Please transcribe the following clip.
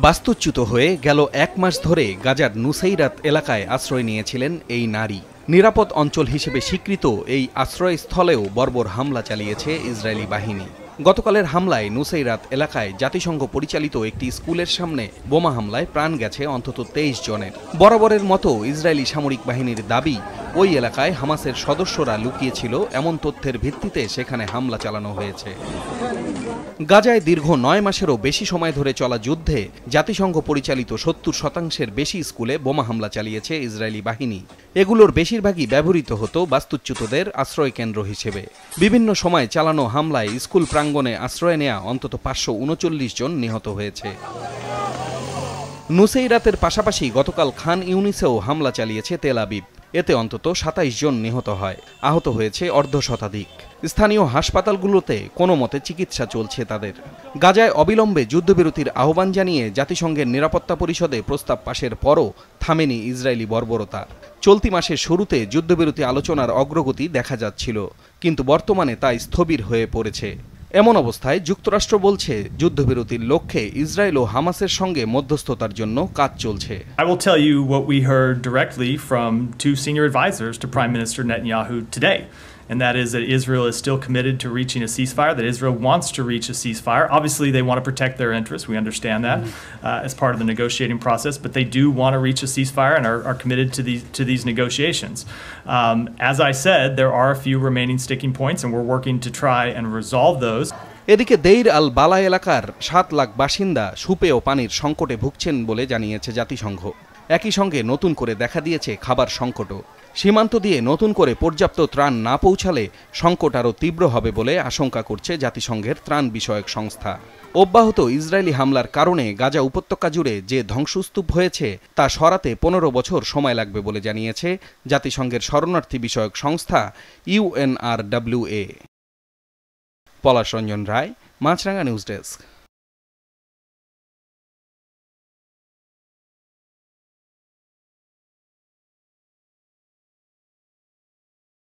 বাস্তুচ্যুত হয়ে গেল 1 মাস ধরে গাজার নুসাইরাত এলাকায় আশ্রয় নিয়েছিলেন এই নারী। নিরাপদ অঞ্চল হিসেবে স্বীকৃত এই আশ্রয়স্থলেও বর্বর হামলা চালিয়েছে ইসরায়েলি বাহিনী। গতকালের হামলায় নুসাইরাত এলাকায় জাতিসংঘ পরিচালিত একটি স্কুলের সামনে বোমা হামলায় প্রাণ গেছে অন্তত 23 জনের। বরাবরের মতো ইসরায়েলি সামরিক বাহিনীর দাবি, ওই এলাকায় হামাসের সদস্যরা লুকিয়েছিল এমন তথ্যের ভিত্তিতে সেখানে হামলা চালানো হয়েছে। গাজায় দীর্ঘ 9 মাসেরও বেশি সময় ধরে চলা যুদ্ধে জাতিসংঘ পরিচালিত 70% বেশি স্কুলে বোমা হামলা চালিয়েছে ইসরায়েলি বাহিনী। এগুলোর বেশিরভাগই ব্যবহৃত হতো বাস্তুচ্যুতদের আশ্রয় কেন্দ্র হিসেবে। বিভিন্ন সময় চালানো হামলায় স্কুল প্রাঙ্গণে আশ্রয় নেয়া অন্তত 539 জন নিহত হয়েছে। নুসাইরাতের পাশাপাশি গতকাল খান ইউনিসেও হামলা চালিয়েছে তেল আবিব। এতে অন্তত 27 জন নিহত হয়, আহত হয়েছে অর্ধশতাধিক। স্থানীয় হাসপাতালগুলোতে কোনো মতে চিকিৎসা চলছে তাদের। গাজায় অবিলম্বে যুদ্ধবিরতির আহ্বান জানিয়ে জাতিসংঘের নিরাপত্তা পরিষদে প্রস্তাব পাশের পরও থামেনি ইসরায়েলি বর্বরতা। চলতি মাসের শুরুতে যুদ্ধবিরতি আলোচনার অগ্রগতি দেখা যাচ্ছিল, কিন্তু বর্তমানে তা স্থবির হয়ে পড়েছে। এমন অবস্থায় যুক্তরাষ্ট্র বলছে যুদ্ধবিরতির লক্ষ্যে ইসরায়েল ও হামাসের সঙ্গে মধ্যস্থতার জন্য কাজ চলছে। I will tell you what we heard directly from 2 senior advisors to Prime Minister Netanyahu today. And that is that Israel is still committed to reaching a ceasefire, that Israel wants to reach a ceasefire. Obviously, they want to protect their interests. We understand that as part of the negotiating process, but they do want to reach a ceasefire and are committed to these negotiations. As I said, there are a few remaining sticking points, and we're working to try and resolve those. এদিকে দেইর আল বালা এলাকার 7 লাখ বাসিন্দা সুপেয় পানির সংকটে ভুগছেন বলে জানিয়েছে জাতিসংঘ। একই সঙ্গে নতুন করে দেখা দিয়েছে খাবার সংকটও। সীমান্ত দিয়ে নতুন করে পর্যাপ্ত ত্রাণ না পৌঁছালে সংকট আরও তীব্র হবে বলে আশঙ্কা করছে জাতিসংঘের ত্রাণ বিষয়ক সংস্থা। অব্যাহত ইসরায়েলি হামলার কারণে গাজা উপত্যকা জুড়ে যে ধ্বংসস্তূপ হয়েছে তা সরাতে 15 বছর সময় লাগবে বলে জানিয়েছে জাতিসংঘের শরণার্থী বিষয়ক সংস্থা UNRWA। পলাশ রঞ্জন রায়, মাছরাঙা নিউজ ডেস্ক।